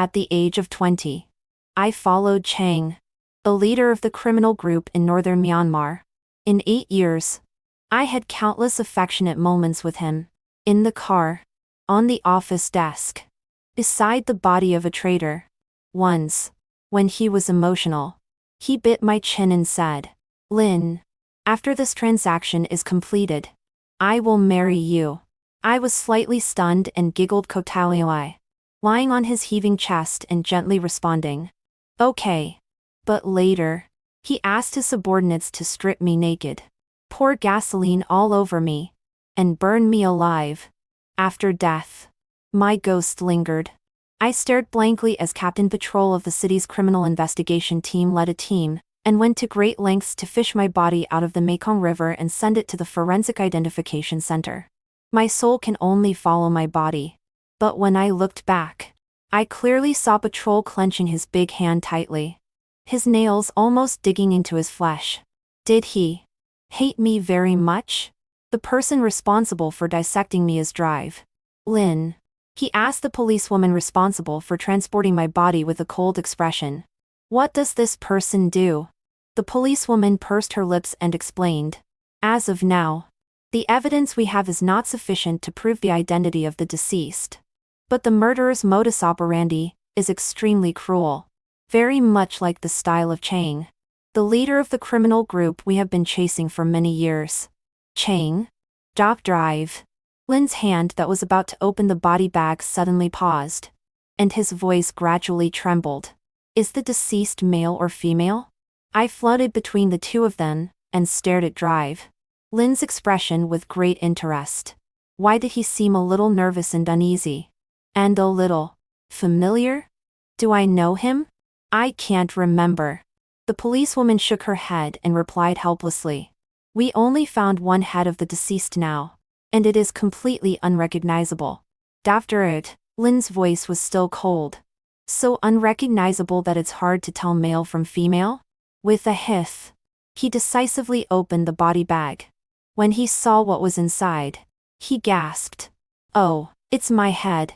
At the age of 20, I followed Chang, the leader of the criminal group in northern Myanmar. In 8 years, I had countless affectionate moments with him. In the car, on the office desk, beside the body of a traitor. Once, when he was emotional, he bit my chin and said, "Lin, after this transaction is completed, I will marry you." I was slightly stunned and giggled Kotalioi, lying on his heaving chest and gently responding, "Okay." But later, he asked his subordinates to strip me naked, pour gasoline all over me, and burn me alive. After death, my ghost lingered. I stared blankly as Captain Patrol of the city's criminal investigation team led a team, and went to great lengths to fish my body out of the Mekong River and send it to the Forensic Identification Center. My soul can only follow my body. But when I looked back, I clearly saw Patrol clenching his big hand tightly, his nails almost digging into his flesh. Did he hate me very much? The person responsible for dissecting me is Drive. Lin. He asked the policewoman responsible for transporting my body with a cold expression. What does this person do? The policewoman pursed her lips and explained. As of now, the evidence we have is not sufficient to prove the identity of the deceased. But the murderer's modus operandi is extremely cruel. Very much like the style of Chang, the leader of the criminal group we have been chasing for many years. Chang? Drive. Lin's hand that was about to open the body bag suddenly paused, and his voice gradually trembled. Is the deceased male or female? I floated between the two of them, and stared at Drive. Lin's expression with great interest. Why did he seem a little nervous and uneasy? And a little familiar? Do I know him? I can't remember. The policewoman shook her head and replied helplessly. We only found one head of the deceased now, and it is completely unrecognizable. After it, Lin's voice was still cold. So unrecognizable that it's hard to tell male from female? With a hiss, he decisively opened the body bag. When he saw what was inside, he gasped. Oh, it's my head.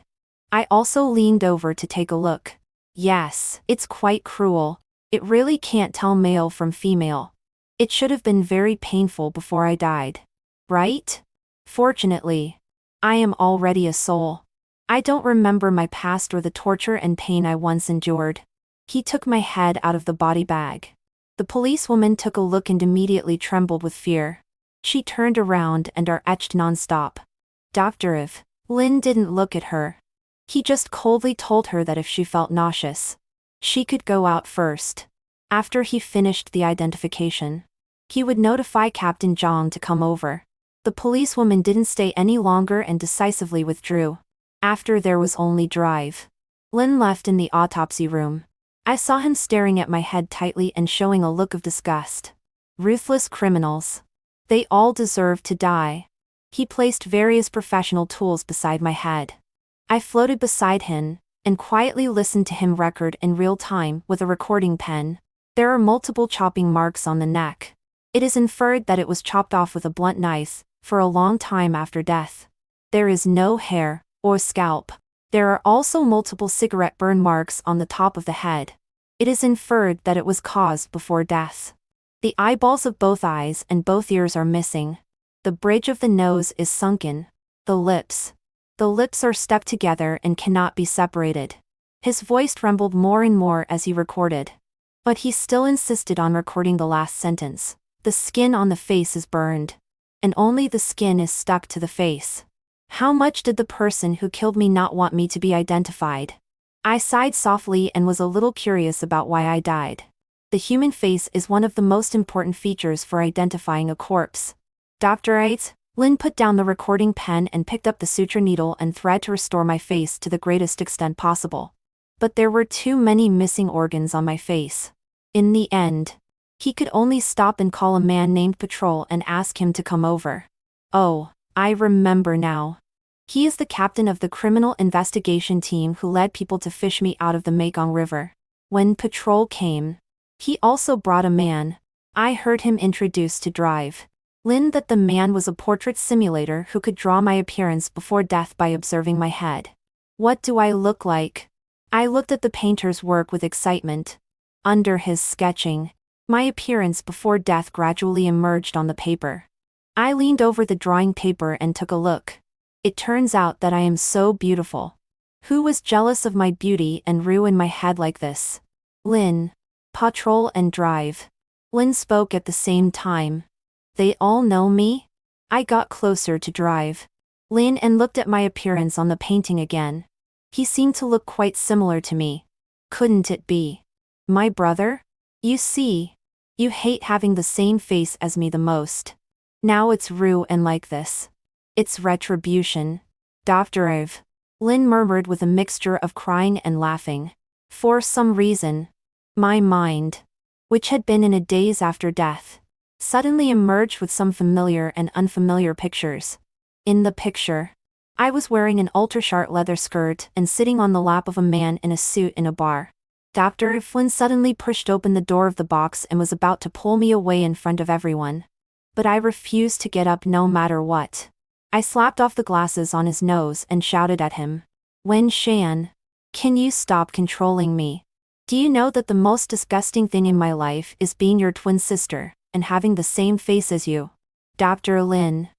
I also leaned over to take a look. Yes, it's quite cruel. It really can't tell male from female. It should have been very painful before I died. Right? Fortunately, I am already a soul. I don't remember my past or the torture and pain I once endured. He took my head out of the body bag. The policewoman took a look and immediately trembled with fear. She turned around and etched non-stop. Dr. Lin didn't look at her. He just coldly told her that if she felt nauseous, she could go out first. After he finished the identification, he would notify Captain Zhang to come over. The policewoman didn't stay any longer and decisively withdrew. After there was only Drive. Lin left in the autopsy room. I saw him staring at my head tightly and showing a look of disgust. Ruthless criminals. They all deserve to die. He placed various professional tools beside my head. I floated beside him, and quietly listened to him record in real time with a recording pen. There are multiple chopping marks on the neck. It is inferred that it was chopped off with a blunt knife, for a long time after death. There is no hair, or scalp. There are also multiple cigarette burn marks on the top of the head. It is inferred that it was caused before death. The eyeballs of both eyes and both ears are missing. The bridge of the nose is sunken. The lips are stuck together and cannot be separated. His voice trembled more and more as he recorded. But he still insisted on recording the last sentence. The skin on the face is burned. And only the skin is stuck to the face. How much did the person who killed me not want me to be identified? I sighed softly and was a little curious about why I died. The human face is one of the most important features for identifying a corpse. Dr. Lin put down the recording pen and picked up the suture needle and thread to restore my face to the greatest extent possible. But there were too many missing organs on my face. In the end, he could only stop and call a man named Patrol and ask him to come over. Oh, I remember now. He is the captain of the criminal investigation team who led people to fish me out of the Mekong River. When Patrol came, he also brought a man. I heard him introduce to Drive. Lin that the man was a portrait simulator who could draw my appearance before death by observing my head. What do I look like? I looked at the painter's work with excitement. Under his sketching, my appearance before death gradually emerged on the paper. I leaned over the drawing paper and took a look. It turns out that I am so beautiful. Who was jealous of my beauty and ruined my head like this? Lynn. Patrol and Drive. Lynn spoke at the same time. They all know me? I got closer to Drive. Lynn and looked at my appearance on the painting again. He seemed to look quite similar to me. Couldn't it be my brother? You see, you hate having the same face as me the most. Now it's ruined like this. It's retribution. Dr. Ive. Lynn murmured with a mixture of crying and laughing. For some reason, my mind, which had been in a daze after death, suddenly emerged with some familiar and unfamiliar pictures. In the picture, I was wearing an ultra-short leather skirt and sitting on the lap of a man in a suit in a bar. Dr. Flynn suddenly pushed open the door of the box and was about to pull me away in front of everyone. But I refused to get up no matter what. I slapped off the glasses on his nose and shouted at him. Wen Shan, can you stop controlling me? Do you know that the most disgusting thing in my life is being your twin sister and having the same face as you? Dr. Lin.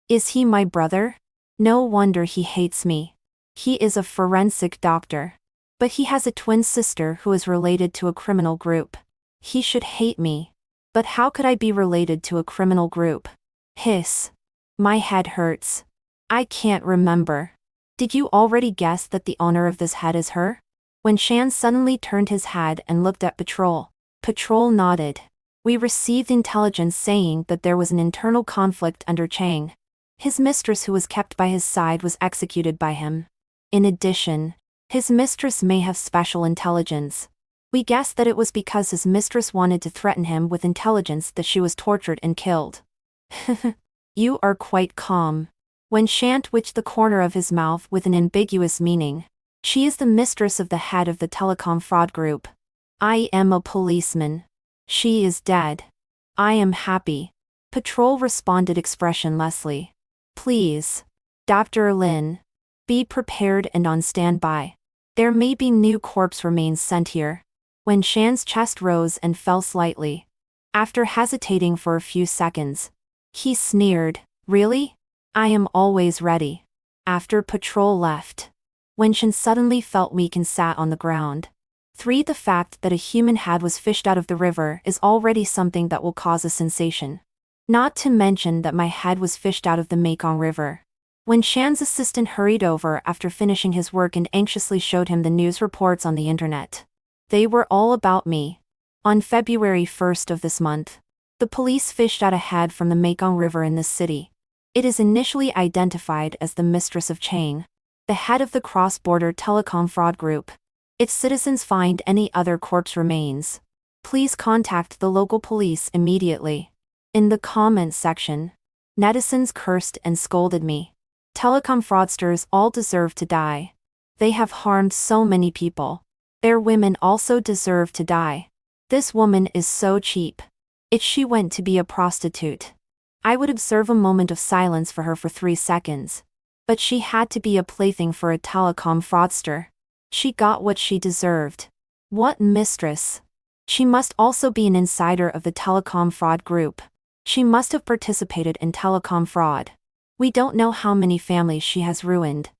Is he my brother? No wonder he hates me. He is a forensic doctor. But he has a twin sister who is related to a criminal group. He should hate me. But how could I be related to a criminal group? Hiss. My head hurts. I can't remember. Did you already guess that the owner of this head is her? When Shan suddenly turned his head and looked at Patrol. Patrol nodded. We received intelligence saying that there was an internal conflict under Chang. His mistress who was kept by his side was executed by him. In addition, his mistress may have special intelligence. We guessed that it was because his mistress wanted to threaten him with intelligence that she was tortured and killed. You are quite calm. When Shan twitched the corner of his mouth with an ambiguous meaning. She is the mistress of the head of the telecom fraud group. I am a policeman. She is dead. I am happy. Patrol responded expressionlessly. Please. Dr. Lin. Be prepared and on standby. There may be new corpse remains sent here. When Shan's chest rose and fell slightly. After hesitating for a few seconds. He sneered. Really? I am always ready. After Patrol left. When Shan suddenly felt weak and sat on the ground. 3. The fact that a human head was fished out of the river is already something that will cause a sensation. Not to mention that my head was fished out of the Mekong River. When Shan's assistant hurried over after finishing his work and anxiously showed him the news reports on the internet. They were all about me. On February 1st of this month, the police fished out a head from the Mekong River in this city. It is initially identified as the mistress of Chang, the head of the cross-border telecom fraud group. If citizens find any other corpse remains, please contact the local police immediately. In the comments section, netizens cursed and scolded me. Telecom fraudsters all deserve to die. They have harmed so many people. Their women also deserve to die. This woman is so cheap. If she went to be a prostitute, I would observe a moment of silence for her for 3 seconds. But she had to be a plaything for a telecom fraudster. She got what she deserved. What mistress? She must also be an insider of the telecom fraud group. She must have participated in telecom fraud. We don't know how many families she has ruined.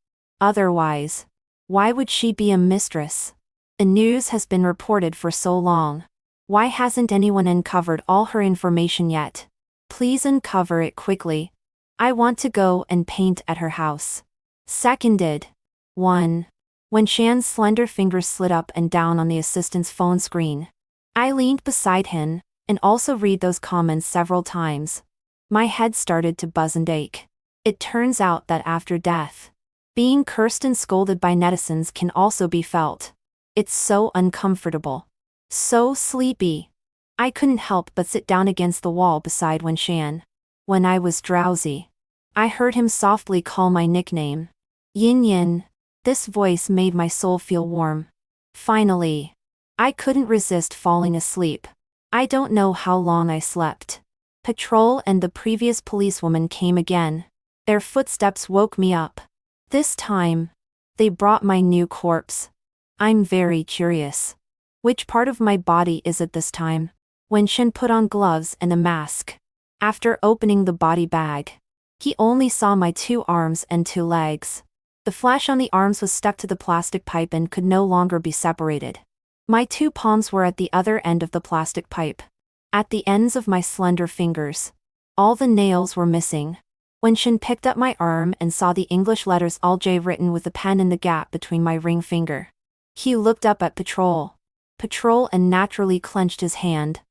Otherwise, why would she be a mistress? The news has been reported for so long. Why hasn't anyone uncovered all her information yet? Please uncover it quickly. I want to go and paint at her house. Seconded. 1. When Shan's slender fingers slid up and down on the assistant's phone screen, I leaned beside him, and also read those comments several times. My head started to buzz and ache. It turns out that after death, being cursed and scolded by netizens can also be felt. It's so uncomfortable. So sleepy. I couldn't help but sit down against the wall beside Wen Shan. When I was drowsy, I heard him softly call my nickname. Yin Yin. This voice made my soul feel warm. Finally, I couldn't resist falling asleep. I don't know how long I slept. Patrol and the previous policewoman came again. Their footsteps woke me up. This time, they brought my new corpse. I'm very curious. Which part of my body is it this time? Wenshin put on gloves and a mask. After opening the body bag, he only saw my 2 arms and 2 legs. The flesh on the arms was stuck to the plastic pipe and could no longer be separated. My 2 palms were at the other end of the plastic pipe. At the ends of my slender fingers. All the nails were missing. Wenshin picked up my arm and saw the English letters All-J written with a pen in the gap between my ring finger. He looked up at Patrol. Patrol and naturally clenched his hand.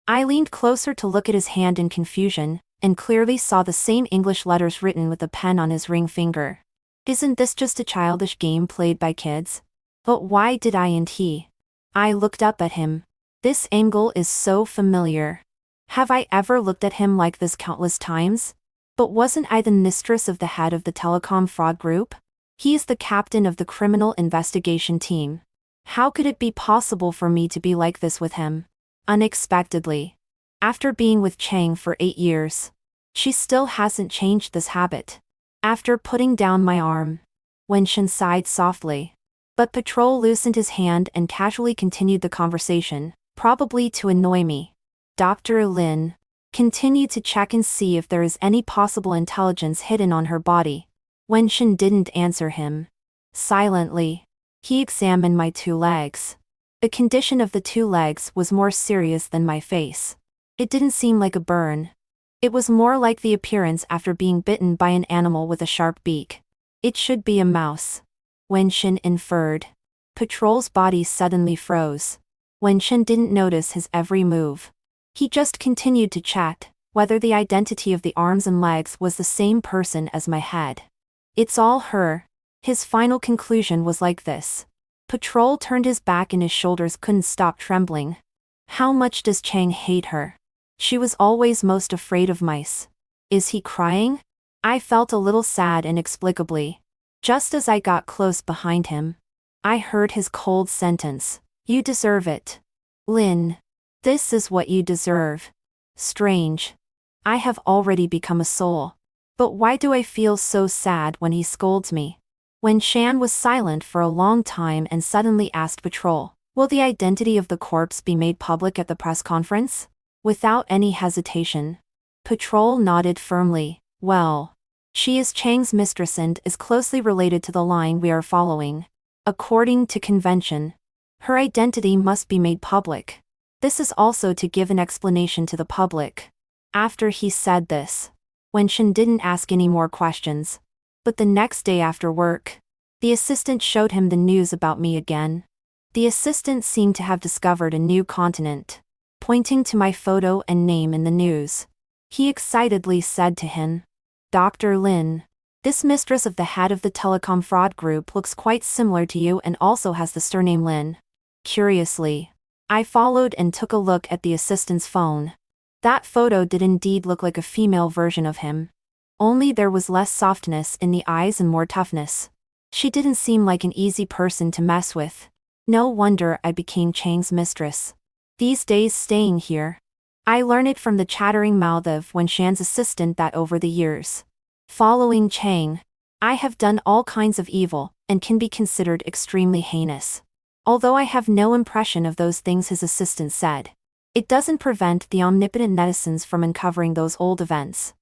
I leaned closer to look at his hand in confusion, and clearly saw the same English letters written with a pen on his ring finger. Isn't this just a childish game played by kids? But why did I and he? I looked up at him. This angle is so familiar. Have I ever looked at him like this countless times? But wasn't I the mistress of the head of the telecom fraud group? He is the captain of the criminal investigation team. How could it be possible for me to be like this with him? Unexpectedly. After being with Chang for 8 years. She still hasn't changed this habit. After putting down my arm. Wenshin sighed softly. But Patrol loosened his hand and casually continued the conversation, probably to annoy me. Dr. Lin. Continue to check and see if there is any possible intelligence hidden on her body. Wenshin didn't answer him. Silently. He examined my 2 legs. The condition of the 2 legs was more serious than my face. It didn't seem like a burn. It was more like the appearance after being bitten by an animal with a sharp beak. It should be a mouse. Wenshin inferred. Patrol's body suddenly froze. Wenshin didn't notice his every move. He just continued to chat, whether the identity of the arms and legs was the same person as my head. It's all her. His final conclusion was like this. Patrol turned his back and his shoulders couldn't stop trembling. How much does Chang hate her? She was always most afraid of mice. Is he crying? I felt a little sad inexplicably. Just as I got close behind him, I heard his cold sentence. You deserve it. Lin. This is what you deserve. Strange. I have already become a soul. But why do I feel so sad when he scolds me? Wenshin was silent for a long time and suddenly asked Patrol, will the identity of the corpse be made public at the press conference? Without any hesitation. Patrol nodded firmly. Well. She is Chang's mistress and is closely related to the line we are following. According to convention. Her identity must be made public. This is also to give an explanation to the public. After he said this, Wenshin didn't ask any more questions. But the next day after work, the assistant showed him the news about me again. The assistant seemed to have discovered a new continent. Pointing to my photo and name in the news, he excitedly said to him, Dr. Lin, this mistress of the head of the telecom fraud group looks quite similar to you and also has the surname Lin. Curiously, I followed and took a look at the assistant's phone. That photo did indeed look like a female version of him. Only there was less softness in the eyes and more toughness. She didn't seem like an easy person to mess with. No wonder I became Chang's mistress. These days staying here, I learned it from the chattering mouth of Wenshin's assistant that over the years, following Chang, I have done all kinds of evil and can be considered extremely heinous. Although I have no impression of those things his assistant said, it doesn't prevent the omnipotent netizens from uncovering those old events.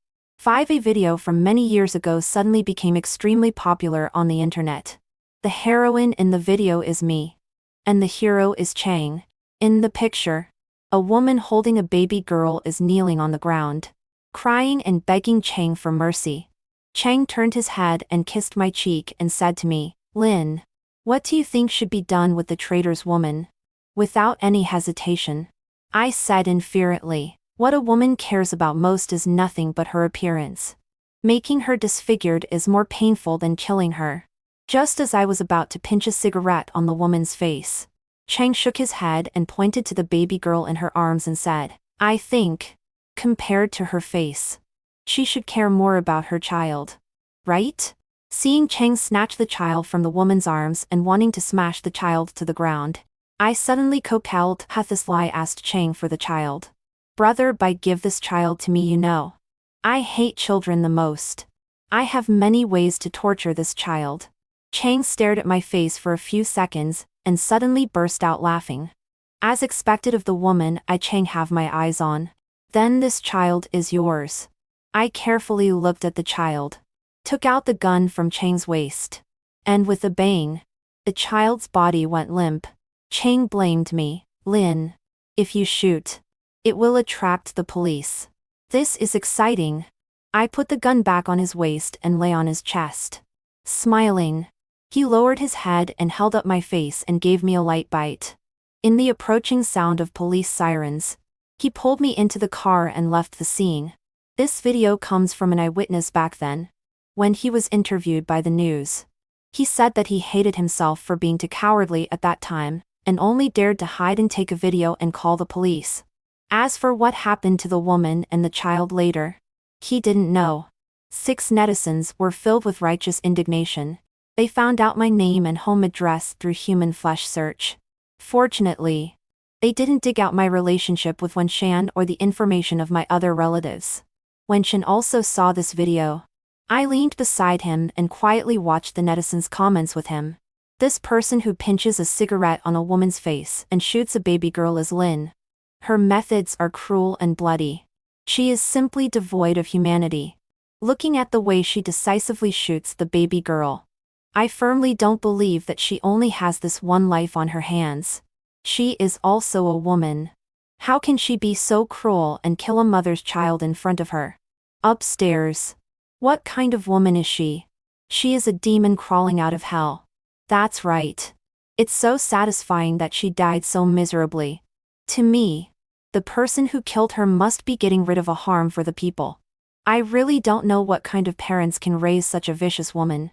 A video from many years ago suddenly became extremely popular on the internet. The heroine in the video is me. And the hero is Chang. In the picture, a woman holding a baby girl is kneeling on the ground, crying and begging Chang for mercy. Chang turned his head and kissed my cheek and said to me, Lin, what do you think should be done with the traitor's woman? Without any hesitation, I said infuriately, what a woman cares about most is nothing but her appearance. Making her disfigured is more painful than killing her. Just as I was about to pinch a cigarette on the woman's face, Chang shook his head and pointed to the baby girl in her arms and said, I think, compared to her face, she should care more about her child. Right? Seeing Chang snatch the child from the woman's arms and wanting to smash the child to the ground, I suddenly compelled Hathislai asked Chang for the child. Brother, give this child to me, you know. I hate children the most. I have many ways to torture this child. Chang stared at my face for a few seconds, and suddenly burst out laughing. As expected of the woman Chang have my eyes on. Then this child is yours. I carefully looked at the child. Took out the gun from Chang's waist. And with a bang, the child's body went limp. Chang blamed me. Lin, if you shoot, it will attract the police. This is exciting. I put the gun back on his waist and lay on his chest. Smiling, he lowered his head and held up my face and gave me a light bite. In the approaching sound of police sirens, he pulled me into the car and left the scene. This video comes from an eyewitness back then, when he was interviewed by the news. He said that he hated himself for being too cowardly at that time, and only dared to hide and take a video and call the police. As for what happened to the woman and the child later, he didn't know. 6 netizens were filled with righteous indignation. They found out my name and home address through human flesh search. Fortunately, they didn't dig out my relationship with Wenshan or the information of my other relatives. Wenshan also saw this video. I leaned beside him and quietly watched the netizens' comments with him. This person who pinches a cigarette on a woman's face and shoots a baby girl is Lin. Her methods are cruel and bloody. She is simply devoid of humanity. Looking at the way she decisively shoots the baby girl, I firmly don't believe that she only has this one life on her hands. She is also a woman. How can she be so cruel and kill a mother's child in front of her? Upstairs. What kind of woman is she? She is a demon crawling out of hell. That's right. It's so satisfying that she died so miserably. To me, the person who killed her must be getting rid of a harm for the people. I really don't know what kind of parents can raise such a vicious woman.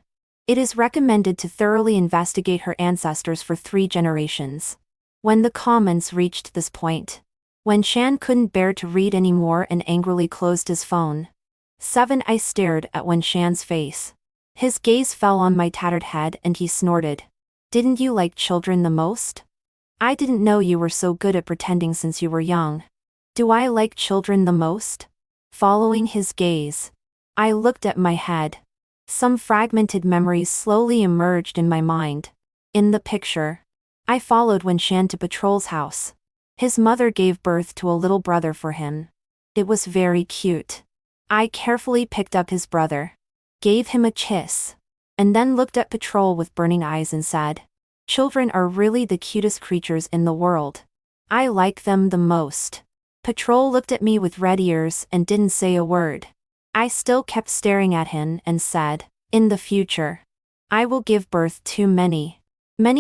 It is recommended to thoroughly investigate her ancestors for 3 generations. When the comments reached this point, Wenshan couldn't bear to read anymore and angrily closed his phone. 7. I stared at Wenshan's face. His gaze fell on my tattered head and he snorted. Didn't you like children the most? I didn't know you were so good at pretending since you were young. Do I like children the most? Following his gaze, I looked at my head. Some fragmented memories slowly emerged in my mind. In the picture, I followed Wenshan to Patrol's house. His mother gave birth to a little brother for him. It was very cute. I carefully picked up his brother, gave him a kiss, and then looked at Patrol with burning eyes and said, "Children are really the cutest creatures in the world. I like them the most." Patrol looked at me with red ears and didn't say a word. I still kept staring at him and said, "In the future, I will give birth to many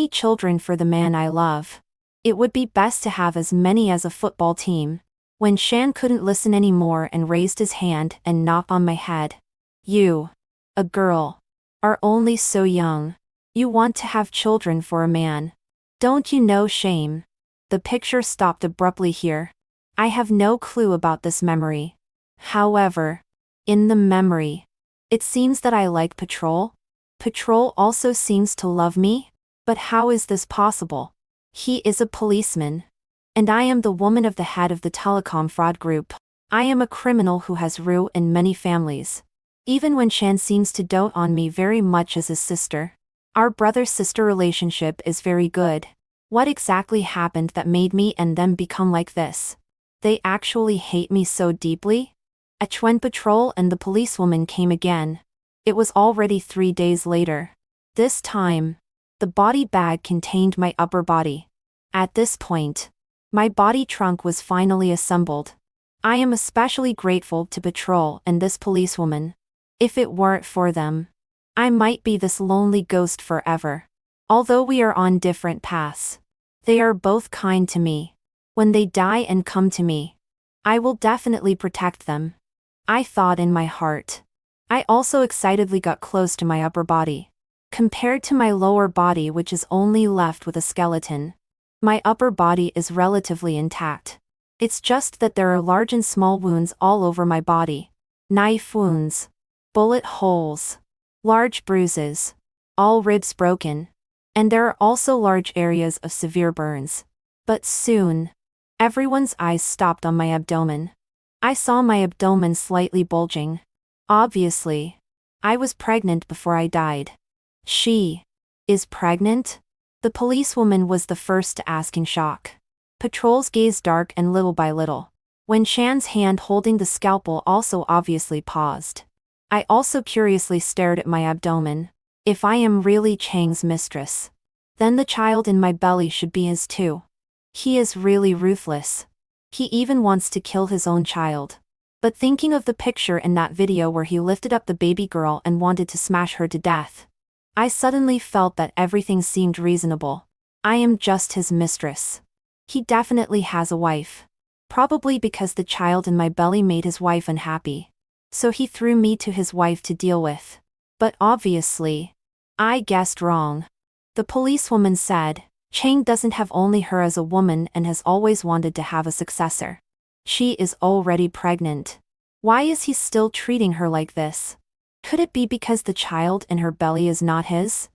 children for the man I love. It would be best to have as many as a football team." Wenshan couldn't listen anymore and raised his hand and knocked on my head. "You, a girl, are only so young. You want to have children for a man. Don't you know shame?" The picture stopped abruptly here. I have no clue about this memory. However, in the memory, it seems that I like Patrol. Patrol also seems to love me, but how is this possible? He is a policeman, and I am the woman of the head of the telecom fraud group. I am a criminal who has ruined many families. Even Wenshan seems to dote on me very much as his sister. Our brother-sister relationship is very good. What exactly happened that made me and them become like this? They actually hate me so deeply? When Patrol and the policewoman came again, it was already 3 days later. This time, the body bag contained my upper body. At this point, my body trunk was finally assembled. I am especially grateful to Patrol and this policewoman. If it weren't for them, I might be this lonely ghost forever. Although we are on different paths, they are both kind to me. When they die and come to me, I will definitely protect them, I thought in my heart. I also excitedly got close to my upper body. Compared to my lower body, which is only left with a skeleton, my upper body is relatively intact. It's just that there are large and small wounds all over my body. Knife wounds, bullet holes, large bruises, all ribs broken, and there are also large areas of severe burns. But soon, everyone's eyes stopped on my abdomen. I saw my abdomen slightly bulging. Obviously, I was pregnant before I died. She Is pregnant? The policewoman was the first to ask in shock. Patrol's gaze dark and little by little. Wen Shan's hand holding the scalpel also obviously paused. I also curiously stared at my abdomen. If I am really Chang's mistress, then the child in my belly should be his too. He is really ruthless. He even wants to kill his own child. But thinking of the picture in that video where he lifted up the baby girl and wanted to smash her to death, I suddenly felt that everything seemed reasonable. I am just his mistress. He definitely has a wife. Probably because the child in my belly made his wife unhappy. So he threw me to his wife to deal with. But obviously, I guessed wrong. The policewoman said, Chang doesn't have only her as a woman and has always wanted to have a successor. She is already pregnant. Why is he still treating her like this? Could it be because the child in her belly is not his?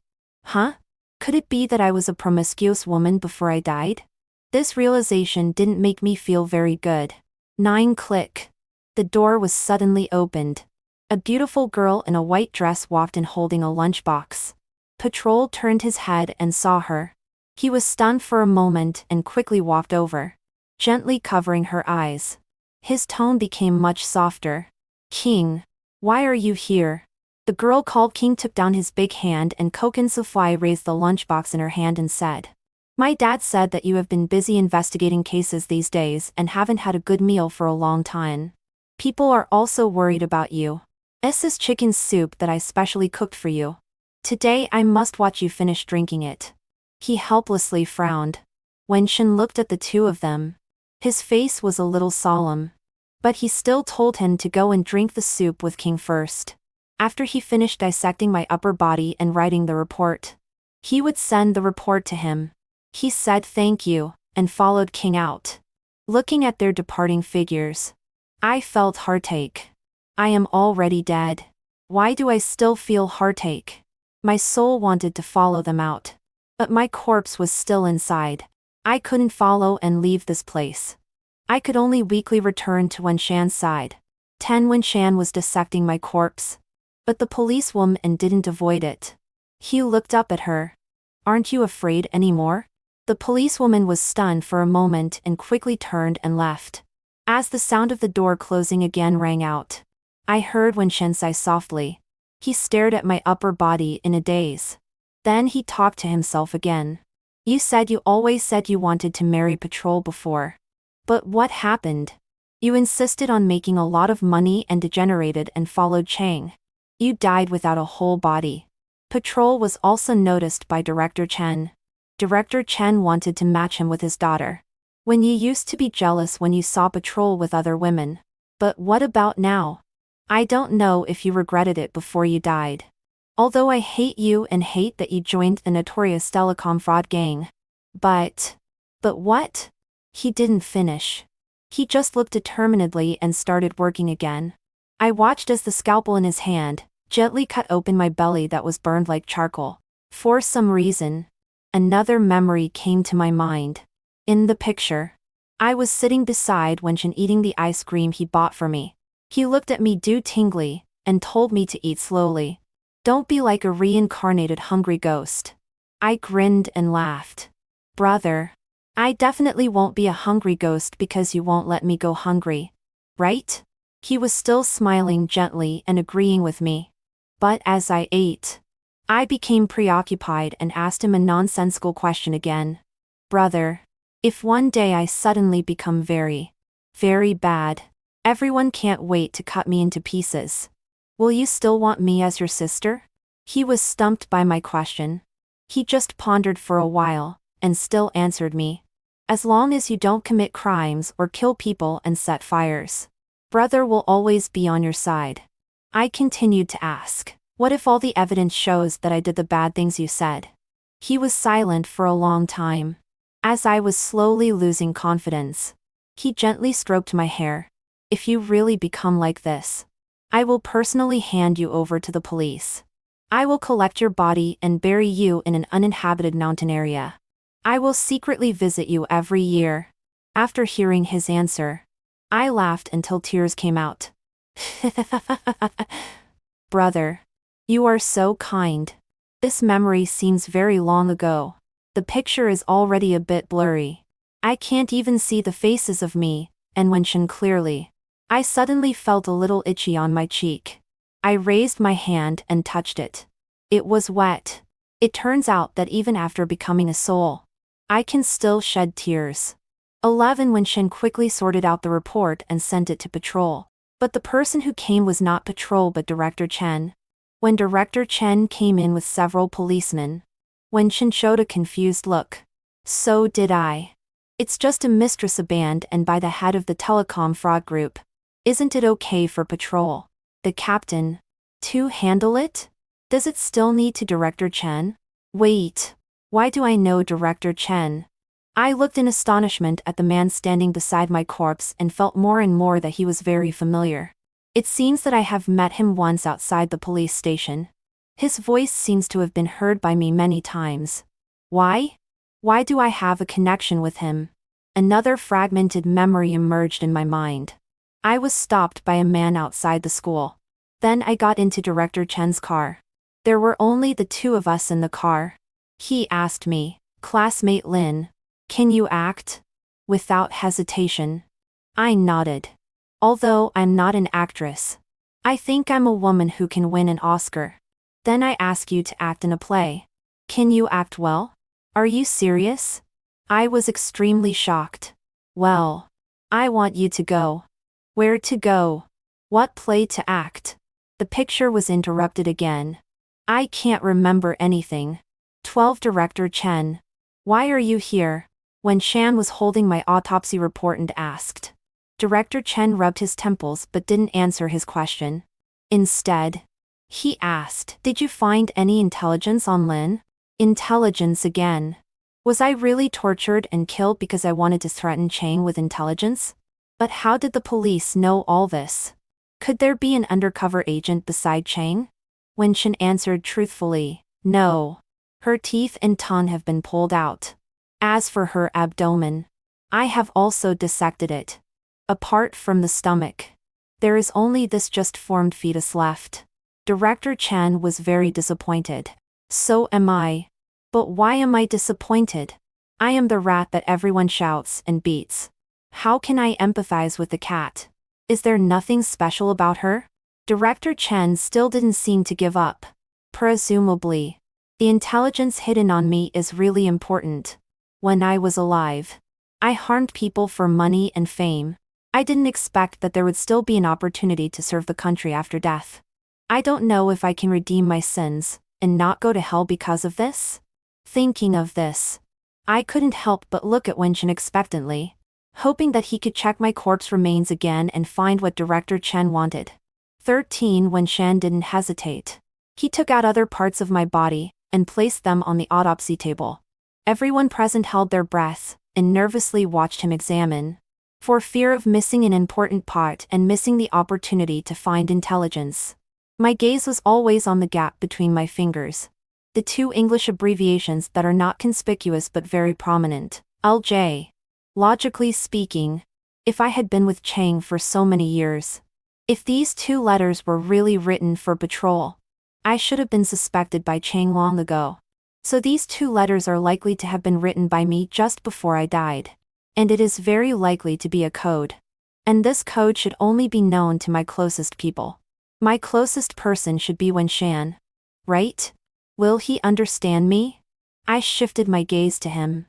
Huh? Could it be that I was a promiscuous woman before I died? This realization didn't make me feel very good. 9 click. The door was suddenly opened. A beautiful girl in a white dress walked in holding a lunchbox. Patrol turned his head and saw her. He was stunned for a moment and quickly walked over, gently covering her eyes. His tone became much softer. King, why are you here? The girl called King took down his big hand and Koken Sufai raised the lunchbox in her hand and said, My dad said that you have been busy investigating cases these days and haven't had a good meal for a long time. People are also worried about you. This is chicken soup that I specially cooked for you. Today I must watch you finish drinking it. He helplessly frowned. Wen Shan looked at the two of them. His face was a little solemn. But he still told him to go and drink the soup with King first. After he finished dissecting my upper body and writing the report, he would send the report to him. He said thank you, and followed King out. Looking at their departing figures, I felt heartache. I am already dead. Why do I still feel heartache? My soul wanted to follow them out. But my corpse was still inside. I couldn't follow and leave this place. I could only weakly return to Wen Shan's side. Wen Shan was dissecting my corpse. But the policewoman didn't avoid it. He looked up at her. Aren't you afraid anymore? The policewoman was stunned for a moment and quickly turned and left. As the sound of the door closing again rang out, I heard Wen Shan sigh softly. He stared at my upper body in a daze. Then he talked to himself again. You said you always said you wanted to marry Patrol before. But what happened? You insisted on making a lot of money and degenerated and followed Chang. You died without a whole body. Patrol was also noticed by Director Chen. Director Chen wanted to match him with his daughter. When you used to be jealous when you saw Patrol with other women. But what about now? I don't know if you regretted it before you died. Although I hate you and hate that you joined the notorious telecom fraud gang. But what? He didn't finish. He just looked determinedly and started working again. I watched as the scalpel in his hand gently cut open my belly that was burned like charcoal. For some reason, another memory came to my mind. In the picture, I was sitting beside Wen Shan eating the ice cream he bought for me. He looked at me tingly and told me to eat slowly. Don't be like a reincarnated hungry ghost. I grinned and laughed. Brother, I definitely won't be a hungry ghost because you won't let me go hungry. Right? He was still smiling gently and agreeing with me. But as I ate, I became preoccupied and asked him a nonsensical question again. Brother, if one day I suddenly become very, very bad, everyone can't wait to cut me into pieces. Will you still want me as your sister? He was stumped by my question. He just pondered for a while, and still answered me. As long as you don't commit crimes or kill people and set fires, brother will always be on your side. I continued to ask, what if all the evidence shows that I did the bad things you said? He was silent for a long time. As I was slowly losing confidence, he gently stroked my hair. If you really become like this, I will personally hand you over to the police. I will collect your body and bury you in an uninhabited mountain area. I will secretly visit you every year. After hearing his answer, I laughed until tears came out. Brother, you are so kind. This memory seems very long ago. The picture is already a bit blurry. I can't even see the faces of me and Wenshan clearly. I suddenly felt a little itchy on my cheek. I raised my hand and touched it. It was wet. It turns out that even after becoming a soul, I can still shed tears. 11 Wenshan quickly sorted out the report and sent it to patrol. But the person who came was not patrol but Director Chen. When Director Chen came in with several policemen, Wenshan showed a confused look. So did I. It's just a mistress band and by the head of the telecom fraud group. Isn't it okay for patrol, the captain, to handle it? Does it still need to Director Chen? Wait. Why do I know Director Chen? I looked in astonishment at the man standing beside my corpse and felt more and more that he was very familiar. It seems that I have met him once outside the police station. His voice seems to have been heard by me many times. Why? Why do I have a connection with him? Another fragmented memory emerged in my mind. I was stopped by a man outside the school. Then I got into Director Chen's car. There were only the two of us in the car. He asked me, "Classmate Lin, can you act?" Without hesitation. I nodded. Although I'm not an actress, I think I'm a woman who can win an Oscar. Then I ask you to act in a play. Can you act well? Are you serious? I was extremely shocked. Well, I want you to go. Where to go? What play to act? The picture was interrupted again. I can't remember anything. 12 Director Chen. Why are you here? Wenshan was holding my autopsy report and asked. Director Chen rubbed his temples but didn't answer his question. Instead, he asked, "Did you find any intelligence on Lin?" Intelligence again. Was I really tortured and killed because I wanted to threaten Chang with intelligence? But how did the police know all this? Could there be an undercover agent beside Chang? Wenshan answered truthfully, no. Her teeth and tongue have been pulled out. As for her abdomen, I have also dissected it. Apart from the stomach, there is only this just formed fetus left. Director Chen was very disappointed. So am I. But why am I disappointed? I am the rat that everyone shouts and beats. How can I empathize with the cat? Is there nothing special about her? Director Chen still didn't seem to give up. Presumably, the intelligence hidden on me is really important. When I was alive, I harmed people for money and fame. I didn't expect that there would still be an opportunity to serve the country after death. I don't know if I can redeem my sins and not go to hell because of this. Thinking of this, I couldn't help but look at Wenshan expectantly, hoping that he could check my corpse remains again and find what Director Chen wanted. 13 Wenshan didn't hesitate. He took out other parts of my body and placed them on the autopsy table. Everyone present held their breath and nervously watched him examine, for fear of missing an important part and missing the opportunity to find intelligence. My gaze was always on the gap between my fingers. The two English abbreviations that are not conspicuous but very prominent, LJ. Logically speaking, if I had been with Chang for so many years, if these two letters were really written for patrol, I should have been suspected by Chang long ago. So these two letters are likely to have been written by me just before I died. And it is very likely to be a code. And this code should only be known to my closest people. My closest person should be Wenshan. Right? Will he understand me? I shifted my gaze to him.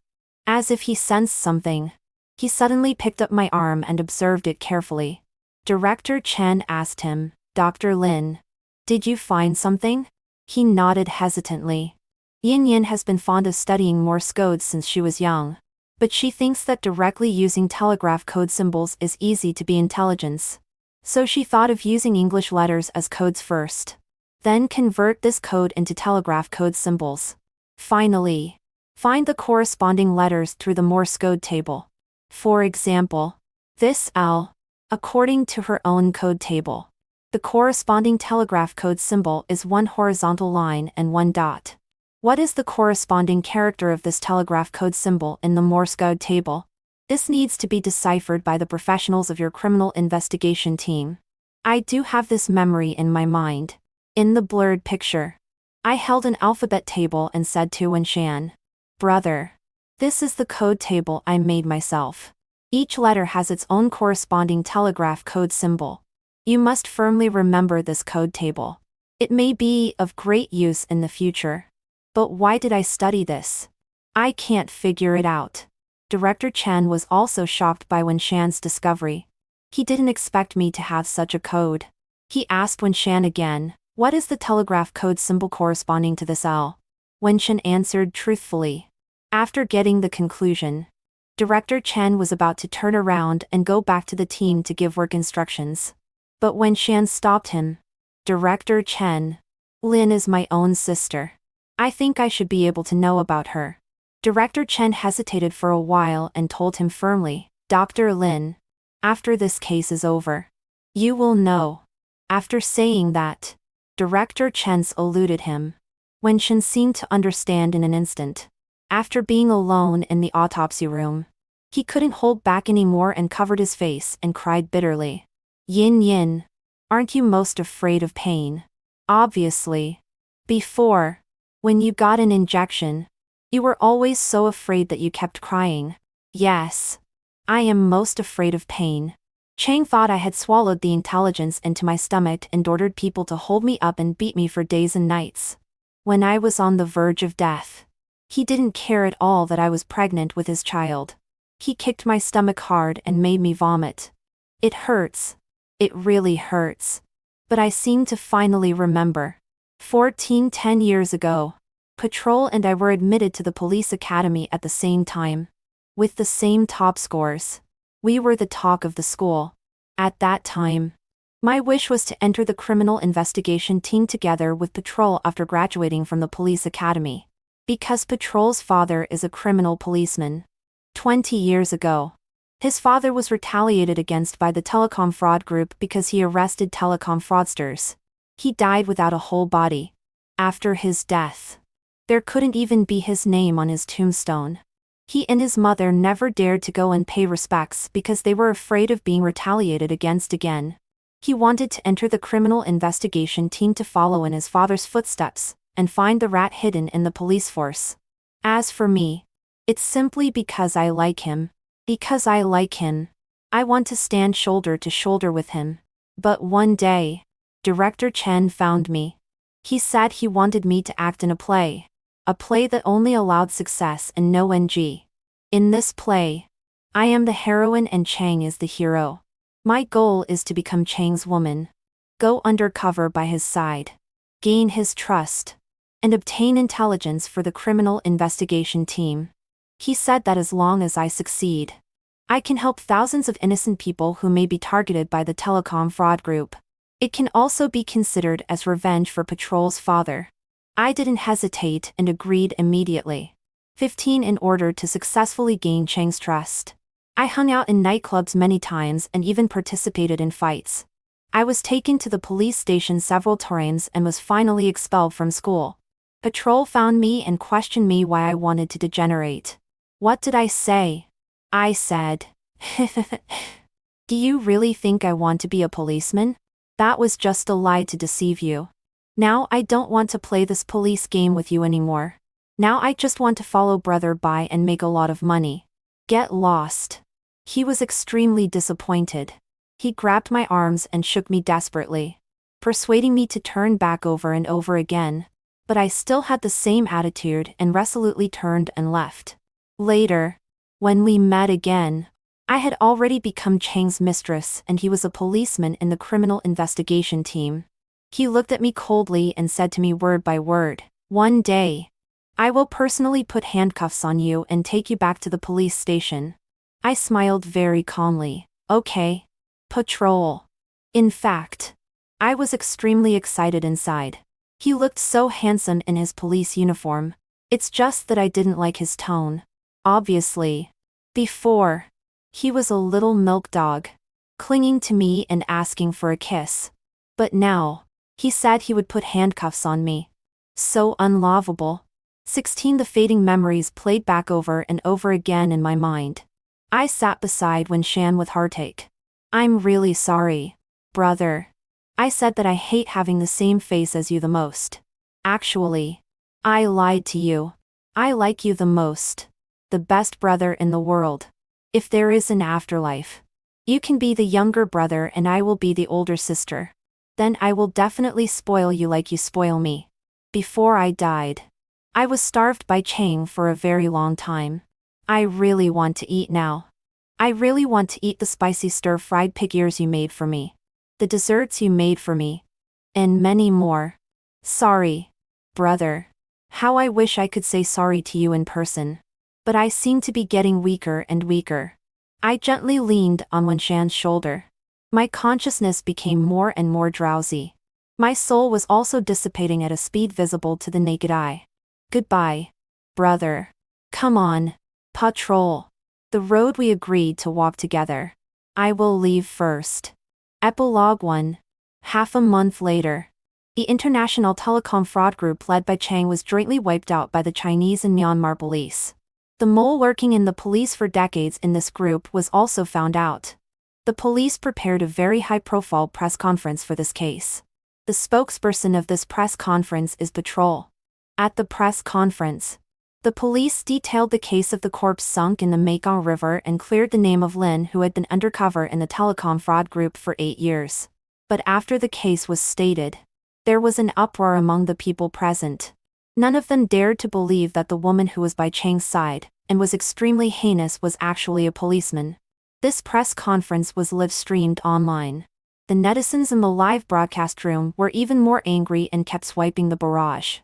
As if he sensed something, he suddenly picked up my arm and observed it carefully. Director Chen asked him, "Dr. Lin, did you find something?" He nodded hesitantly. Yin Yin has been fond of studying Morse codes since she was young, but she thinks that directly using telegraph code symbols is easy to be intelligence. So she thought of using English letters as codes first. Then convert this code into telegraph code symbols. Finally, find the corresponding letters through the Morse code table. For example, this L, according to her own code table. The corresponding telegraph code symbol is one horizontal line and one dot. What is the corresponding character of this telegraph code symbol in the Morse code table? This needs to be deciphered by the professionals of your criminal investigation team. I do have this memory in my mind. In the blurred picture, I held an alphabet table and said to Wenshan, "Brother, this is the code table I made myself. Each letter has its own corresponding telegraph code symbol. You must firmly remember this code table. It may be of great use in the future. But why did I study this? I can't figure it out." Director Chen was also shocked by Wenshan's discovery. He didn't expect me to have such a code. He asked Wenshan again, "What is the telegraph code symbol corresponding to this L?" Wenshan answered truthfully. After getting the conclusion, Director Chen was about to turn around and go back to the team to give work instructions. But Wenshan stopped him. "Director Chen, Lin is my own sister. I think I should be able to know about her." Director Chen hesitated for a while and told him firmly, "Dr. Lin, after this case is over, you will know." After saying that, Director Chen's eluded him. Wenshan seemed to understand in an instant. After being alone in the autopsy room, he couldn't hold back anymore and covered his face and cried bitterly. "Yin Yin, aren't you most afraid of pain?" "Obviously. Before, when you got an injection, you were always so afraid that you kept crying." "Yes. I am most afraid of pain." Chang thought I had swallowed the intelligence into my stomach and ordered people to hold me up and beat me for days and nights. When I was on the verge of death, he didn't care at all that I was pregnant with his child. He kicked my stomach hard and made me vomit. It hurts. It really hurts. But I seem to finally remember. 10 years ago, Patrol and I were admitted to the police academy at the same time. With the same top scores. We were the talk of the school. At that time, my wish was to enter the criminal investigation team together with Patrol after graduating from the police academy. Because Patrol's father is a criminal policeman. 20 years ago, his father was retaliated against by the telecom fraud group because he arrested telecom fraudsters. He died without a whole body. After his death, there couldn't even be his name on his tombstone. He and his mother never dared to go and pay respects because they were afraid of being retaliated against again. He wanted to enter the criminal investigation team to follow in his father's footsteps and find the rat hidden in the police force. As for me, it's simply because I like him. Because I like him, I want to stand shoulder to shoulder with him. But one day, Director Chen found me. He said he wanted me to act in a play that only allowed success and no NG. In this play, I am the heroine and Chang is the hero. My goal is to become Chang's woman, go undercover by his side, gain his trust, and obtain intelligence for the criminal investigation team. He said that as long as I succeed, I can help thousands of innocent people who may be targeted by the telecom fraud group. It can also be considered as revenge for Patrol's father. I didn't hesitate and agreed immediately. 15 In order to successfully gain Chang's trust, I hung out in nightclubs many times and even participated in fights. I was taken to the police station several times and was finally expelled from school. Patrol found me and questioned me why I wanted to degenerate. What did I say? I said, "Do you really think I want to be a policeman? That was just a lie to deceive you. Now I don't want to play this police game with you anymore. Now I just want to follow Brother Bai and make a lot of money. Get lost." He was extremely disappointed. He grabbed my arms and shook me desperately, persuading me to turn back over and over again. But I still had the same attitude and resolutely turned and left. Later, when we met again, I had already become Chang's mistress and he was a policeman in the criminal investigation team. He looked at me coldly and said to me word by word, "One day, I will personally put handcuffs on you and take you back to the police station." I smiled very calmly. "Okay. Patrol." In fact, I was extremely excited inside. He looked so handsome in his police uniform. It's just that I didn't like his tone. Obviously. Before, he was a little milk dog, clinging to me and asking for a kiss. But now, he said he would put handcuffs on me. So unlovable. 16 The fading memories played back over and over again in my mind. I sat beside Wenshan with heartache. "I'm really sorry, brother. I said that I hate having the same face as you the most. Actually, I lied to you. I like you the most. The best brother in the world. If there is an afterlife, you can be the younger brother and I will be the older sister. Then I will definitely spoil you like you spoil me. Before I died, I was starved by Chang for a very long time. I really want to eat now. I really want to eat the spicy stir-fried pig ears you made for me. The desserts you made for me. And many more. Sorry, brother. How I wish I could say sorry to you in person. But I seem to be getting weaker and weaker. I gently leaned on Wenshan's shoulder. My consciousness became more and more drowsy. My soul was also dissipating at a speed visible to the naked eye. Goodbye, brother. Come on, patrol. The road we agreed to walk together. I will leave first. Epilogue 1. Half a month later. The international telecom fraud group led by Chang was jointly wiped out by the Chinese and Myanmar police. The mole working in the police for decades in this group was also found out. The police prepared a very high-profile press conference for this case. The spokesperson of this press conference is Patrol. At the press conference, the police detailed the case of the corpse sunk in the Mekong River and cleared the name of Lin, who had been undercover in the telecom fraud group for 8 years. But after the case was stated, there was an uproar among the people present. None of them dared to believe that the woman who was by Chang's side, and was extremely heinous, was actually a policeman. This press conference was live-streamed online. The netizens in the live broadcast room were even more angry and kept swiping the barrage.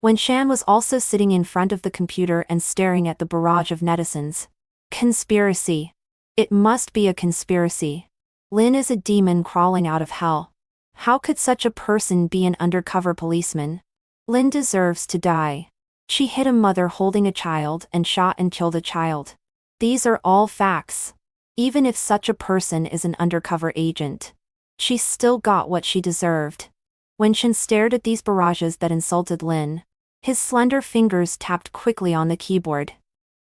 Wenshan was also sitting in front of the computer and staring at the barrage of netizens. Conspiracy. It must be a conspiracy. Lin is a demon crawling out of hell. How could such a person be an undercover policeman? Lin deserves to die. She hit a mother holding a child and shot and killed a child. These are all facts. Even if such a person is an undercover agent, she still got what she deserved. Wenshan stared at these barrages that insulted Lin. His slender fingers tapped quickly on the keyboard.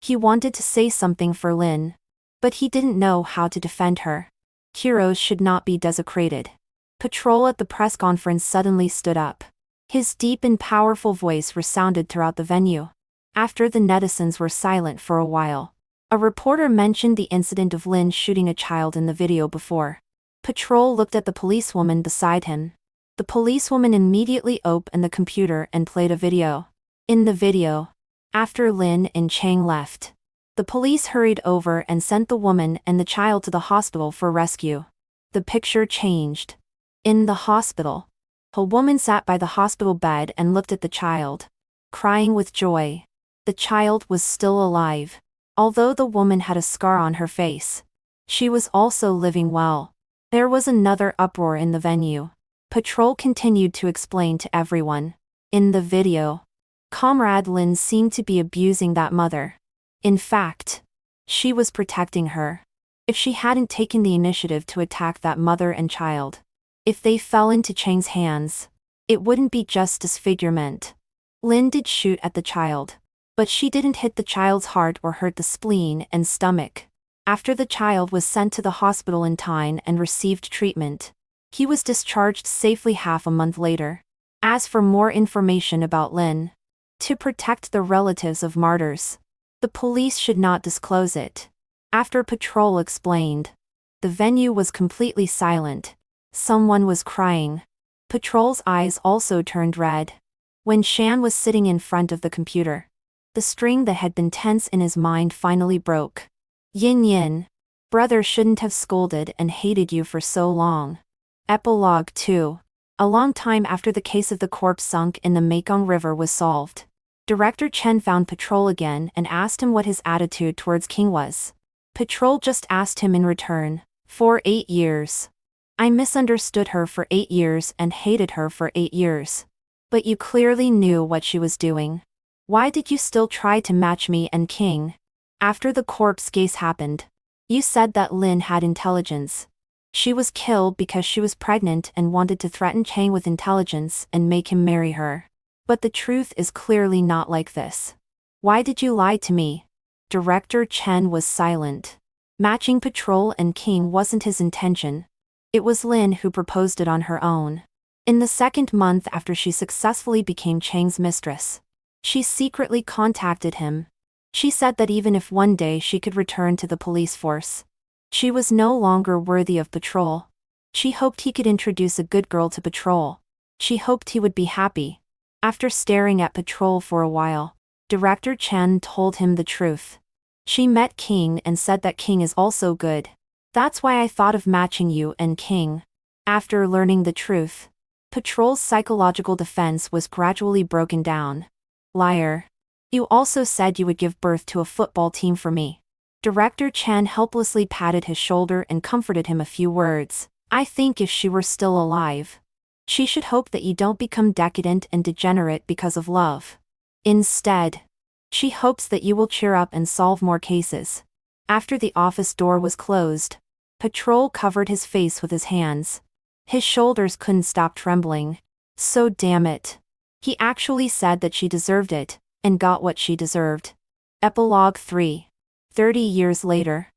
He wanted to say something for Lin, but he didn't know how to defend her. Heroes should not be desecrated. Patrol at the press conference suddenly stood up. His deep and powerful voice resounded throughout the venue. After the netizens were silent for a while, a reporter mentioned the incident of Lin shooting a child in the video before. Patrol looked at the policewoman beside him. The policewoman immediately opened the computer and played a video. In the video, after Lin and Chang left, the police hurried over and sent the woman and the child to the hospital for rescue. The picture changed. In the hospital, a woman sat by the hospital bed and looked at the child, crying with joy. The child was still alive. Although the woman had a scar on her face, she was also living well. There was another uproar in the venue. Patrol continued to explain to everyone. In the video, Comrade Lin seemed to be abusing that mother. In fact, she was protecting her. If she hadn't taken the initiative to attack that mother and child, if they fell into Chang's hands, it wouldn't be just disfigurement. Lin did shoot at the child, but she didn't hit the child's heart or hurt the spleen and stomach. After the child was sent to the hospital in time and received treatment, he was discharged safely half a month later. As for more information about Lin, to protect the relatives of martyrs, the police should not disclose it. After Patrol explained, the venue was completely silent. Someone was crying. Patrol's eyes also turned red. Wenshan was sitting in front of the computer. The string that had been tense in his mind finally broke. Yin, brother shouldn't have scolded and hated you for so long. Epilogue 2. A long time after the case of the corpse sunk in the Mekong River was solved, Director Chen found Patrol again and asked him what his attitude towards King was. Patrol just asked him in return, "For 8 years. I misunderstood her for 8 years and hated her for 8 years. But you clearly knew what she was doing. Why did you still try to match me and King? After the corpse case happened, you said that Lin had intelligence. She was killed because she was pregnant and wanted to threaten Chang with intelligence and make him marry her. But the truth is clearly not like this. Why did you lie to me?" Director Chen was silent. Matching Patrol and King wasn't his intention. It was Lin who proposed it on her own. In the second month after she successfully became Chang's mistress, she secretly contacted him. She said that even if one day she could return to the police force, she was no longer worthy of patrol. She hoped he could introduce a good girl to patrol. She hoped he would be happy. After staring at patrol for a while, Director Chen told him the truth. She met King and said that King is also good. That's why I thought of matching you and King. After learning the truth, Patrol's psychological defense was gradually broken down. Liar. You also said you would give birth to a football team for me. Director Chen helplessly patted his shoulder and comforted him a few words. I think if she were still alive, she should hope that you don't become decadent and degenerate because of love. Instead, she hopes that you will cheer up and solve more cases. After the office door was closed, Patrol covered his face with his hands. His shoulders couldn't stop trembling. So damn it. He actually said that she deserved it, and got what she deserved. Epilogue 3. 30 years later.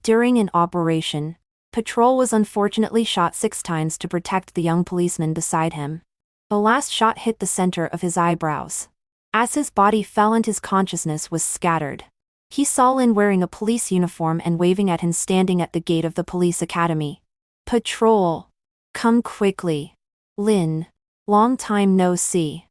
During an operation, Patrol was unfortunately shot 6 times to protect the young policeman beside him. The last shot hit the center of his eyebrows. As his body fell and his consciousness was scattered, he saw Lin wearing a police uniform and waving at him standing at the gate of the police academy. Patrol! Come quickly. Lin. Long time no see.